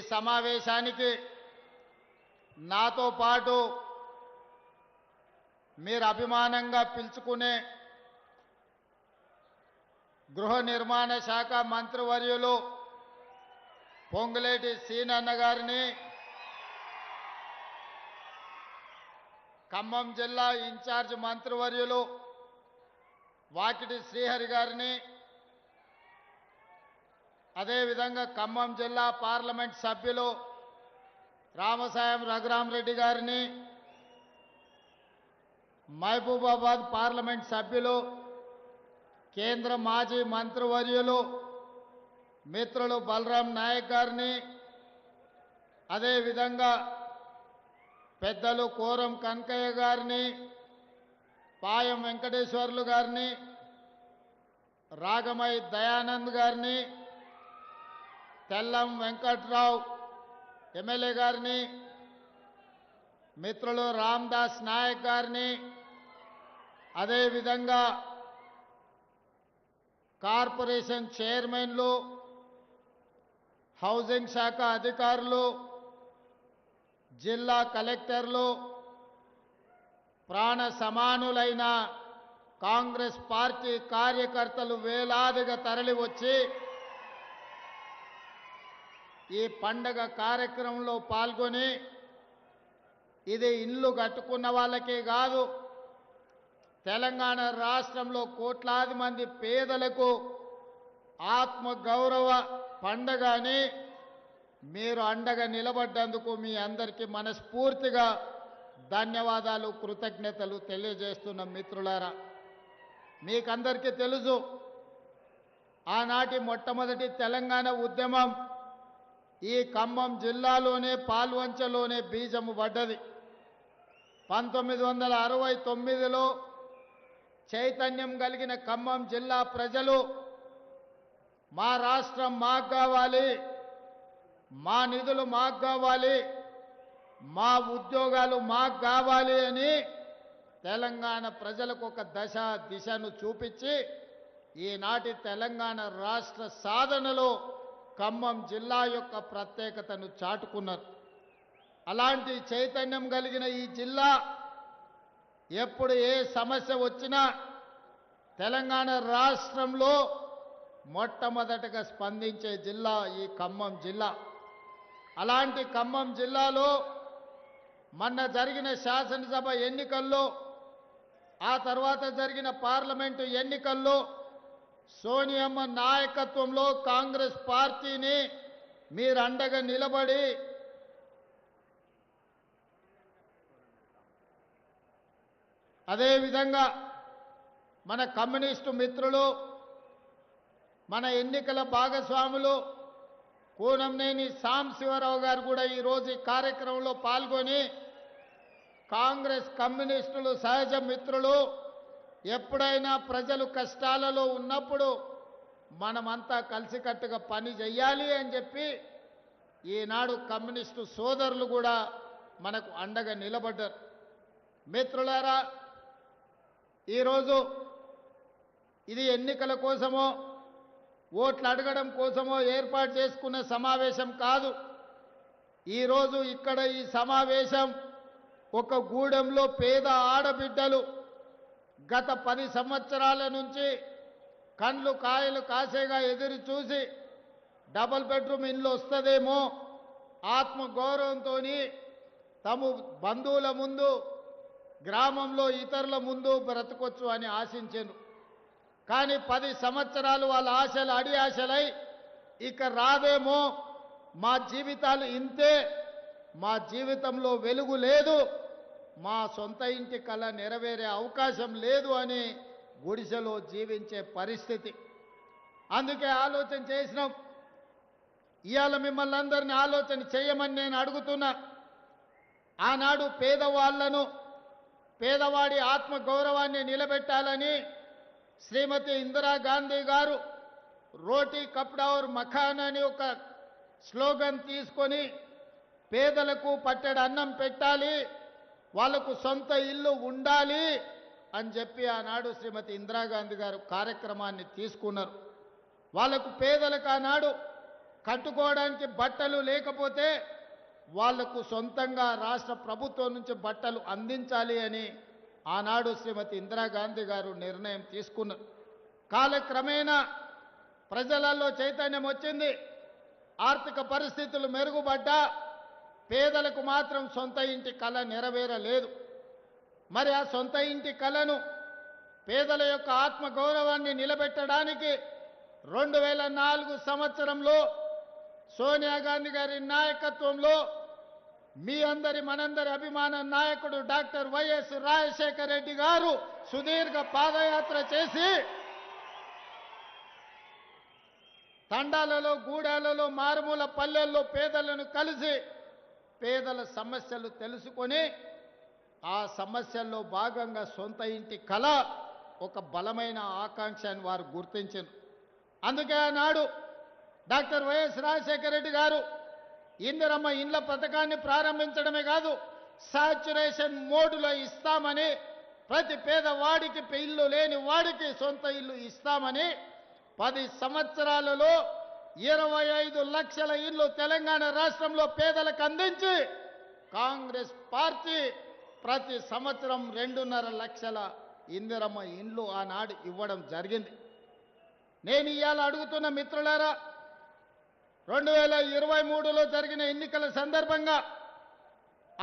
సమావేశానికి నాతో పాటు మీరు అభిమానంగా పిలుచుకునే గృహ నిర్మాణ శాఖ మంత్రివర్యులు పొంగులేటి సీనన్న గారిని, ఖమ్మం జిల్లా ఇన్ఛార్జ్ మంత్రివర్యులు వాకిటి శ్రీహరి గారిని, అదేవిధంగా ఖమ్మం జిల్లా పార్లమెంట్ సభ్యులు రామసాయం రఘురామరెడ్డి గారిని, మహబూబాబాద్ పార్లమెంట్ సభ్యులు కేంద్ర మాజీ మంత్రివర్యులు మిత్రులు బలరాం నాయక్ గారిని, అదేవిధంగా పెద్దలు కోరం కనకయ్య గారిని, పాయం వెంకటేశ్వర్లు గారిని, రాగమై దయానంద్ గారిని, తెల్లం వెంకట్రావు ఎమ్మెల్యే గారిని, మిత్రులు రామ్దాస్ నాయక్ గారిని, అదేవిధంగా కార్పొరేషన్ చైర్మన్లు, హౌసింగ్ శాఖ అధికారులు, జిల్లా కలెక్టర్లు, ప్రాణ సమానులైన కాంగ్రెస్ పార్టీ కార్యకర్తలు వేలాదిగా తరలి వచ్చి ఈ పండగ కార్యక్రమంలో పాల్గొని, ఇది ఇల్లు కట్టుకున్న వాళ్ళకే కాదు, తెలంగాణ రాష్ట్రంలో కోట్లాది మంది పేదలకు ఆత్మగౌరవ పండగ అని మీరు అండగా నిలబడ్డందుకు మీ అందరికీ మనస్ఫూర్తిగా ధన్యవాదాలు, కృతజ్ఞతలు తెలియజేస్తున్న మిత్రులారా. మీకందరికీ తెలుసు, ఆనాటి మొట్టమొదటి తెలంగాణ ఉద్యమం ఈ ఖమ్మం జిల్లాలోనే పాల్వంచలోనే బీజము పడ్డది. 1969లో చైతన్యం కలిగిన ఖమ్మం జిల్లా ప్రజలు మా రాష్ట్రం మాకు కావాలి, మా నిధులు మాకు కావాలి, మా ఉద్యోగాలు మాకు కావాలి అని తెలంగాణ ప్రజలకు ఒక దశ దిశను చూపించి ఈనాటి తెలంగాణ రాష్ట్ర సాధనలో ఖమ్మం జిల్లా యొక్క ప్రత్యేకతను చాటుకున్నారు. అలాంటి చైతన్యం కలిగిన ఈ జిల్లా ఎప్పుడు ఏ సమస్య వచ్చినా తెలంగాణ రాష్ట్రంలో మొట్టమొదటగా స్పందించే జిల్లా ఈ ఖమ్మం జిల్లా. అలాంటి ఖమ్మం జిల్లాలో మొన్న జరిగిన శాసనసభ ఎన్నికల్లో, ఆ తర్వాత జరిగిన పార్లమెంటు ఎన్నికల్లో సోనియమ్మ నాయకత్వంలో కాంగ్రెస్ పార్టీని మీరు అండగా నిలబడి అదేవిధంగా మన కమ్యూనిస్టు మిత్రులు, మన ఎన్నికల భాగస్వాములు కూనంనేని సాంబశివరావు గారు కూడా ఈరోజు ఈ కార్యక్రమంలో పాల్గొని కాంగ్రెస్ కమ్యూనిస్టులు సహజ మిత్రులు, ఎప్పుడైనా ప్రజలు కష్టాలలో ఉన్నప్పుడు మనమంతా కలిసికట్టుగా పని చేయాలి అని చెప్పి ఈనాడు కమ్యూనిస్టు సోదరులు కూడా మనకు అండగా నిలబడ్డారు. మిత్రులారా, ఈరోజు ఇది ఎన్నికల కోసమో ఓట్లు అడగడం కోసమో ఏర్పాటు చేసుకున్న సమావేశం కాదు. ఈరోజు ఇక్కడ ఈ సమావేశం ఒక గూడెంలో పేద ఆడబిడ్డలు గత 10 సంవత్సరాల నుంచి కండ్లు కాయలు కాసేగా ఎదురు చూసి డబుల్ బెడ్రూమ్ ఇల్లు వస్తుందేమో ఆత్మగౌరవంతో తమ బంధువుల ముందు, గ్రామంలో ఇతరుల ముందు బ్రతకొచ్చు అని ఆశించారు. కానీ 10 సంవత్సరాలు వాళ్ళ ఆశలు అడి ఆశలై ఇక రాదేమో, మా జీవితాలు ఇంతే, మా జీవితంలో వెలుగు లేదు, మా సొంత ఇంటి కల నెరవేరే అవకాశం లేదు అని గుడిసెలో జీవించే పరిస్థితి. అందుకే ఆలోచన చేసినాం. ఇవాళ మిమ్మల్ని అందరినీ ఆలోచన చేయమని నేను అడుగుతున్నా. ఆనాడు పేదవాళ్లను, పేదవాడి ఆత్మగౌరవాన్ని నిలబెట్టాలని శ్రీమతి ఇందిరాగాంధీ గారు రోటీ కప్డా ఔర్ మఖాన్ అని ఒక స్లోగన్ తీసుకొని పేదలకు పట్టెడు అన్నం పెట్టాలి, వాళ్లకు సొంత ఇల్లు ఉండాలి అని చెప్పి ఆనాడు శ్రీమతి ఇందిరాగాంధీ గారు కార్యక్రమాన్ని తీసుకున్నారు. వాళ్లకు పేదలకు ఆనాడు కట్టుకోవడానికి బట్టలు లేకపోతే వాళ్లకు సొంతంగా రాష్ట్ర ప్రభుత్వం నుంచి బట్టలు అందించాలి అని ఆనాడు శ్రీమతి ఇందిరాగాంధీ గారు నిర్ణయం తీసుకున్నారు. కాలక్రమేణా ప్రజలలో చైతన్యం వచ్చింది. ఆర్థిక పరిస్థితులు మెరుగుపడ్డా పేదలకు మాత్రం సొంత ఇంటి కళ నెరవేరలేదు. మరి ఆ సొంత ఇంటి కళను పేదల యొక్క ఆత్మగౌరవాన్ని నిలబెట్టడానికి 2004 సంవత్సరంలో సోనియా గాంధీ గారి నాయకత్వంలో మీ అందరి మనందరి అభిమాన నాయకుడు డాక్టర్ వైఎస్ రాజశేఖర రెడ్డి గారు సుదీర్ఘ పాదయాత్ర చేసి తండాలలో, గూడాలలో, మారుమూల పల్లెల్లో పేదలను కలిసి పేదల సమస్యలు తెలుసుకొని ఆ సమస్యల్లో భాగంగా సొంత ఇంటి కళ ఒక బలమైన ఆకాంక్ష అని వారు గుర్తించారు. అందుకే ఆనాడు డాక్టర్ వైఎస్ రాజశేఖర రెడ్డి గారు ఇందిరమ్మ ఇండ్ల పథకాన్ని ప్రారంభించడమే కాదు, సాచ్యురేషన్ మోడ్లో ఇస్తామని, ప్రతి పేదవాడికి ఇల్లు లేని వాడికి సొంత ఇల్లు ఇస్తామని 10 సంవత్సరాలలో 25 లక్షల ఇల్లు తెలంగాణ రాష్ట్రంలో పేదలకు అందించి కాంగ్రెస్ పార్టీ ప్రతి సంవత్సరం 2.5 లక్షల ఇందిరమ్మ ఇండ్లు ఆనాడు ఇవ్వడం జరిగింది. నేను ఇవాళ అడుగుతున్న మిత్రులారా, 2023లో జరిగిన ఎన్నికల సందర్భంగా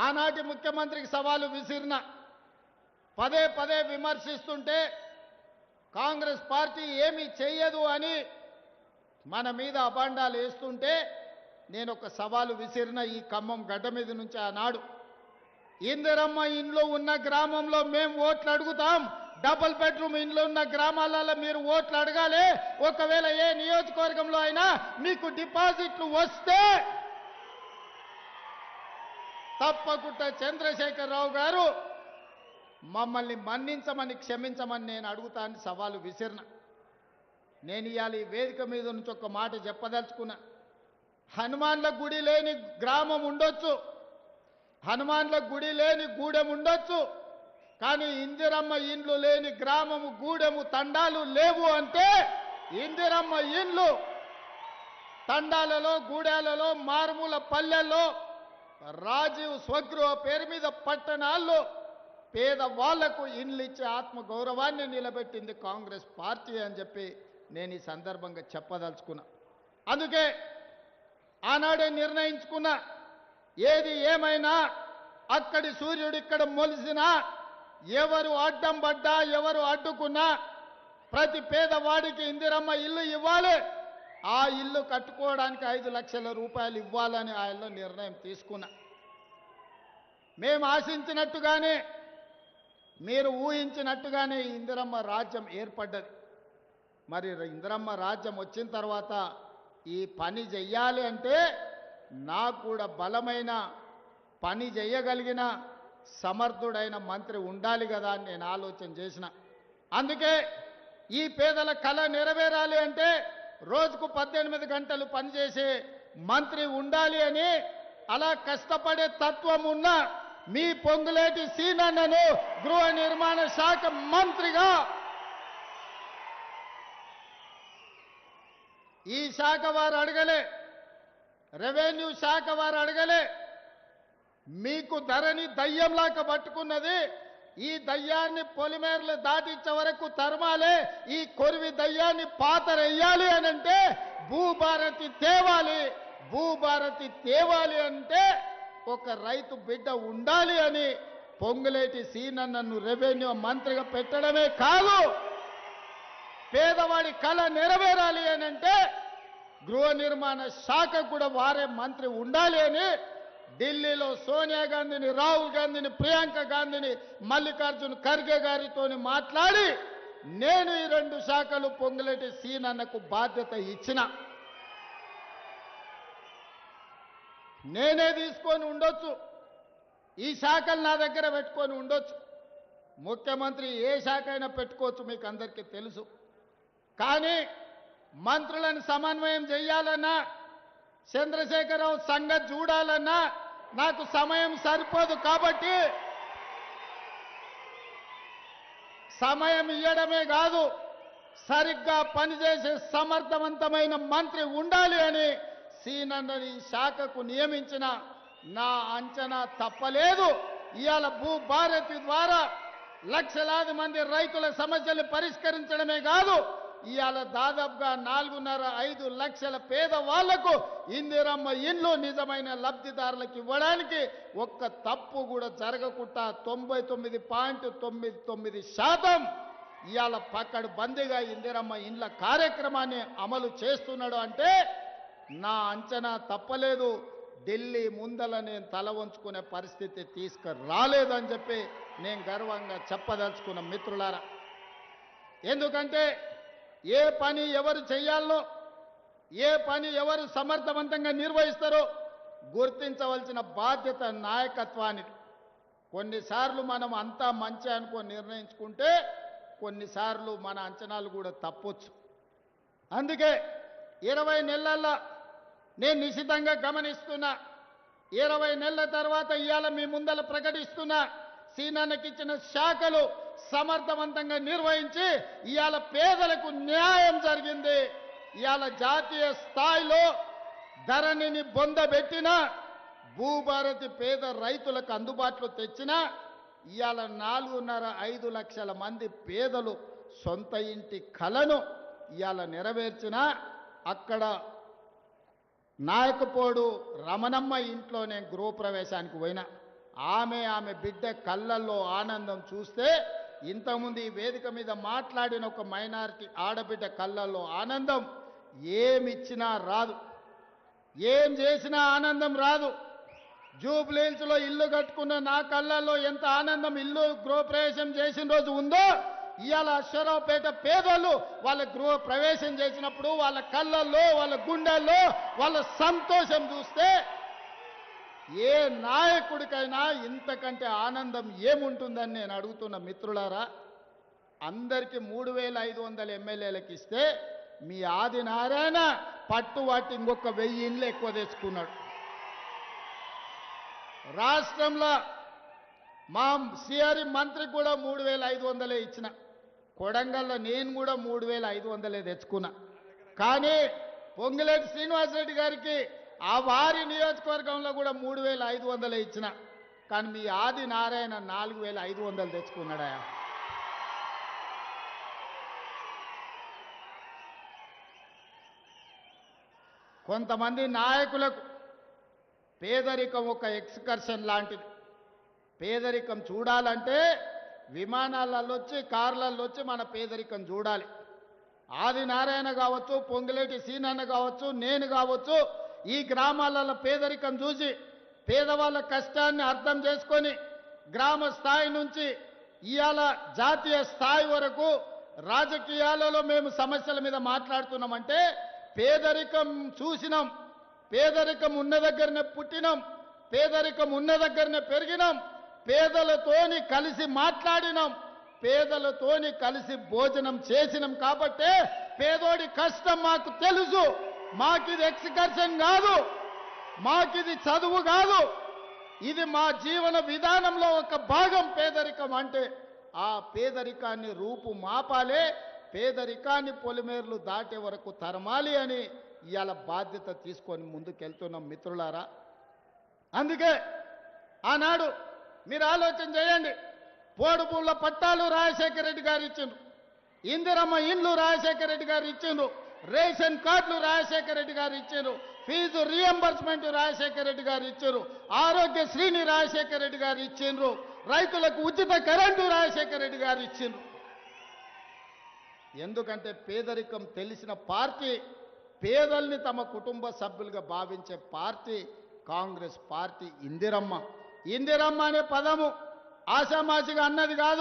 ఆనాటి ముఖ్యమంత్రికి సవాలు విసిరిన, పదే పదే విమర్శిస్తుంటే కాంగ్రెస్ పార్టీ ఏమీ చెయ్యదు అని మన మీద అబాండాలు వేస్తుంటే నేను ఒక సవాలు విసిరిన ఈ ఖమ్మం గడ్డ మీద నుంచి ఆనాడు, ఇందిరమ్మ ఇండ్లు ఉన్న గ్రామంలో మేము ఓట్లు అడుగుతాం, డబుల్ బెడ్రూమ్ ఇండ్లు ఉన్న గ్రామాలలో మీరు ఓట్లు అడగాలి. ఒకవేళ ఏ నియోజకవర్గంలో అయినా మీకు డిపాజిట్లు వస్తే తప్పకుండా చంద్రశేఖరరావు గారు మమ్మల్ని మన్నించమని, క్షమించమని నేను అడుగుతాను సవాలు విసిరిన. నేను ఇవాళ ఈ వేదిక మీద నుంచి ఒక మాట చెప్పదలుచుకున్నా. హనుమాన్ల గుడి లేని గ్రామం ఉండొచ్చు, హనుమాన్ల గుడి లేని గూడెం ఉండొచ్చు, కానీ ఇందిరమ్మ ఇండ్లు లేని గ్రామము, గూడెము, తండాలు లేవు అంటే ఇందిరమ్మ ఇండ్లు తండాలలో, గూడాలలో, మారుమూల పల్లెల్లో, రాజీవ్ స్వగృహ పేరు మీద పట్టణాల్లో పేదవాళ్లకు ఇండ్లు ఇచ్చే ఆత్మగౌరవాన్ని నిలబెట్టింది కాంగ్రెస్ పార్టీ అని చెప్పి నేను ఈ సందర్భంగా చెప్పదలుచుకున్నా. అందుకే ఆనాడే నిర్ణయించుకున్నా, ఏది ఏమైనా అక్కడి సూర్యుడు ఇక్కడ మొలిసినా, ఎవరు అడ్డం పడ్డా, ఎవరు అడ్డుకున్నా ప్రతి పేదవాడికి ఇందిరమ్మ ఇల్లు ఇవ్వాలి, ఆ ఇల్లు కట్టుకోవడానికి 5 లక్షల రూపాయలు ఇవ్వాలని ఆయనలో నిర్ణయం తీసుకున్నా. మేము ఆశించినట్టుగానే, మీరు ఊహించినట్టుగానే ఇందిరమ్మ రాజ్యం ఏర్పడ్డది. మరి ఇందిరమ్మ రాజ్యం వచ్చిన తర్వాత ఈ పని చెయ్యాలి అంటే నాకు కూడా బలమైన పని చేయగలిగిన సమర్థుడైన మంత్రి ఉండాలి కదా అని నేను ఆలోచన చేసిన. అందుకే ఈ పేదల కళ నెరవేరాలి అంటే రోజుకు 18 గంటలు పనిచేసే మంత్రి ఉండాలి అని, అలా కష్టపడే తత్వం ఉన్న మీ పొంగులేటి సీనన్నను గృహ నిర్మాణ శాఖ మంత్రిగా, ఈ శాఖ వారు అడగలే, రెవెన్యూ శాఖ వారు అడగలే, మీకు ధరని దయ్యంలాగా పట్టుకున్నది, ఈ దయ్యాన్ని పొలిమేరలు దాటించే వరకు తరమాలే, ఈ కొరివి దయ్యాన్ని పాతరెయ్యాలి అని అంటే భూభారతి తేవాలి, భూభారతి తేవాలి అంటే ఒక రైతు బిడ్డ ఉండాలి అని పొంగులేటి సీనన్నను రెవెన్యూ మంత్రిగా పెట్టడమే కాదు, పేదవాడి కళ నెరవేరాలి అని అంటే గృహ నిర్మాణ శాఖ కూడా వారే మంత్రి ఉండాలి అని ఢిల్లీలో సోనియా గాంధీని, రాహుల్ గాంధీని, ప్రియాంక గాంధీని, మల్లికార్జున్ ఖర్గే గారితో మాట్లాడి నేను ఈ 2 శాఖలు పొంగులేటి సీనన్నకు బాధ్యత ఇచ్చిన. నేనే తీసుకొని ఉండొచ్చు, ఈ శాఖలు నా దగ్గర పెట్టుకొని ఉండొచ్చు, ముఖ్యమంత్రి ఏ శాఖ అయినా పెట్టుకోవచ్చు, మీకు అందరికీ తెలుసు. కానీ మంత్రులను సమన్వయం చేయాలన్నా, చంద్రశేఖరరావు సంగతి చూడాలన్నా నాకు సమయం సరిపోదు. కాబట్టి సమయం ఇవ్వడమే కాదు, సరిగ్గా పనిచేసే సమర్థవంతమైన మంత్రి ఉండాలి అని సీనన్నని ఈ శాఖకు నియమించిన నా అంచనా తప్పలేదు. ఇవాళ భూభారతి ద్వారా లక్షలాది మంది రైతుల సమస్యలు పరిష్కరించడమే కాదు, ఇవాళ దాదాపుగా 4.5 లక్షల పేదవాళ్లకు ఇందిరమ్మ ఇండ్లు నిజమైన లబ్ధిదారులకు ఇవ్వడానికి ఒక్క తప్పు కూడా జరగకుండా 99.99% ఇవాళ పక్కడు బందీగా ఇందిరమ్మ ఇండ్ల కార్యక్రమాన్ని అమలు చేస్తున్నాడు అంటే నా అంచనా తప్పలేదు. ఢిల్లీ ముందల నేను తల వంచుకునే పరిస్థితి తీసుకురాలేదని చెప్పి నేను గర్వంగా చెప్పదలుచుకున్న మిత్రులారా. ఎందుకంటే ఏ పని ఎవరు చేయాలో, ఏ పని ఎవరు సమర్థవంతంగా నిర్వహిస్తారో గుర్తించవలసిన బాధ్యత నాయకత్వానికి. కొన్నిసార్లు మనం అంతా మంచి అనుకో నిర్ణయించుకుంటే కొన్నిసార్లు మన అంచనాలు కూడా తప్పొచ్చు. అందుకే 20 నెలల్లో నేను నిశితంగా గమనిస్తున్నా. 20 నెలల తర్వాత ఇవాళ మీ ముందల ప్రకటిస్తున్నా, సీనన్నకి ఇచ్చిన శాఖలు సమర్థవంతంగా నిర్వహించి ఇవాళ పేదలకు న్యాయం జరిగింది. ఇవాళ జాతీయ స్థాయిలో ధరణిని బొందబెట్టిన భూభారతి పేద రైతులకు అందుబాటులో తెచ్చిన ఇవాళ 4.5 లక్షల మంది పేదలు సొంత ఇంటి కలను ఇవాళ నెరవేర్చిన అక్కడ నాయకపోడు రమణమ్మ ఇంట్లో నేను గృహప్రవేశానికి పోయినా. ఆమె బిడ్డ కళ్ళల్లో ఆనందం చూస్తే ఇంతకుముందు ఈ వేదిక మీద మాట్లాడిన ఒక మైనారిటీ ఆడబిడ్డ కళ్ళల్లో ఆనందం ఏమిచ్చినా రాదు, ఏం చేసినా ఆనందం రాదు. జూబ్లీహిల్స్లో ఇల్లు కట్టుకున్న నా కళ్ళల్లో ఎంత ఆనందం ఇల్లు గృహప్రవేశం చేసిన రోజు ఉందో, ఇవాళ అశ్వరావుపేట పేదలు వాళ్ళ గృహ ప్రవేశం చేసినప్పుడు వాళ్ళ కళ్ళల్లో, వాళ్ళ గుండెల్లో వాళ్ళ సంతోషం చూస్తే ఏ నాయకుడికైనా ఇంతకంటే ఆనందం ఏముంటుందని నేను అడుగుతున్న మిత్రులారా. అందరికీ 3,500 ఎమ్మెల్యేలకు ఇస్తే మీ ఆదినారాయణ పట్టువాటి ఇంకొక 1000 ఇండ్లు ఎక్కువ తెచ్చుకున్నాడు. రాష్ట్రంలో మా సిఆర్ఈ మంత్రికి కూడా 3,500 ఇచ్చిన. కొడంగల్లో నేను కూడా 3,500 తెచ్చుకున్నా. కానీ పొంగులేటి శ్రీనివాసరెడ్డి గారికి ఆ వారి నియోజకవర్గంలో కూడా 3,500 ఇచ్చిన. కానీ మీ ఆది నారాయణ 4,500 తెచ్చుకున్నాడా? కొంతమంది నాయకులకు పేదరికం ఒక ఎక్స్కర్షన్ లాంటిది. పేదరికం చూడాలంటే విమానాలలో వచ్చి, కార్లలో వచ్చి మన పేదరికం చూడాలి. ఆది నారాయణ కావచ్చు, పొంగులేటి సీనన్న కావచ్చు, నేను కావచ్చు, ఈ గ్రామాలలో పేదరికం చూసి పేదవాళ్ళ కష్టాన్ని అర్థం చేసుకొని గ్రామ స్థాయి నుంచి ఇవాళ జాతీయ స్థాయి వరకు రాజకీయాలలో మేము సమస్యల మీద మాట్లాడుతున్నామంటే పేదరికం చూసినాం, పేదరికం ఉన్న దగ్గరనే పుట్టినాం, పేదరికం ఉన్న దగ్గరనే పెరిగినాం, పేదలతోని కలిసి మాట్లాడినాం, పేదలతోని కలిసి భోజనం చేసినాం. కాబట్టే పేదోడి కష్టం మాకు తెలుసు. మాకిది ఎక్స్కర్షన్ కాదు, మాకిది చదువు కాదు, ఇది మా జీవన విధానంలో ఒక భాగం. పేదరికం అంటే ఆ పేదరికాన్ని రూపు మాపాలే, పేదరికాన్ని పొలిమేర్లు దాటే వరకు తరమాలి అని ఇవాళ బాధ్యత తీసుకొని ముందుకెళ్తున్నాం మిత్రులారా. అందుకే ఆనాడు మీరు ఆలోచన చేయండి. పోడు భూముల పట్టాలు రాజశేఖర రెడ్డి గారు ఇచ్చిండ్రు, ఇందిరమ్మ ఇండ్లు రాజశేఖర రెడ్డి గారు ఇచ్చిండ్రు, రేషన్ కార్డులు రాజశేఖర రెడ్డి గారు ఇచ్చారు, ఫీజు రియంబర్స్మెంట్ రాజశేఖర రెడ్డి గారు ఇచ్చారు, ఆరోగ్యశ్రీని రాజశేఖర రెడ్డి గారు ఇచ్చిండ్రు, రైతులకు ఉచిత కరెంటు రాజశేఖర రెడ్డి గారు ఇచ్చిండ్రు. ఎందుకంటే పేదరికం తెలిసిన పార్టీ, పేదల్ని తమ కుటుంబ సభ్యులుగా భావించే పార్టీ కాంగ్రెస్ పార్టీ. ఇందిరమ్మ అనే పదము ఆషామాషిగా అన్నది కాదు.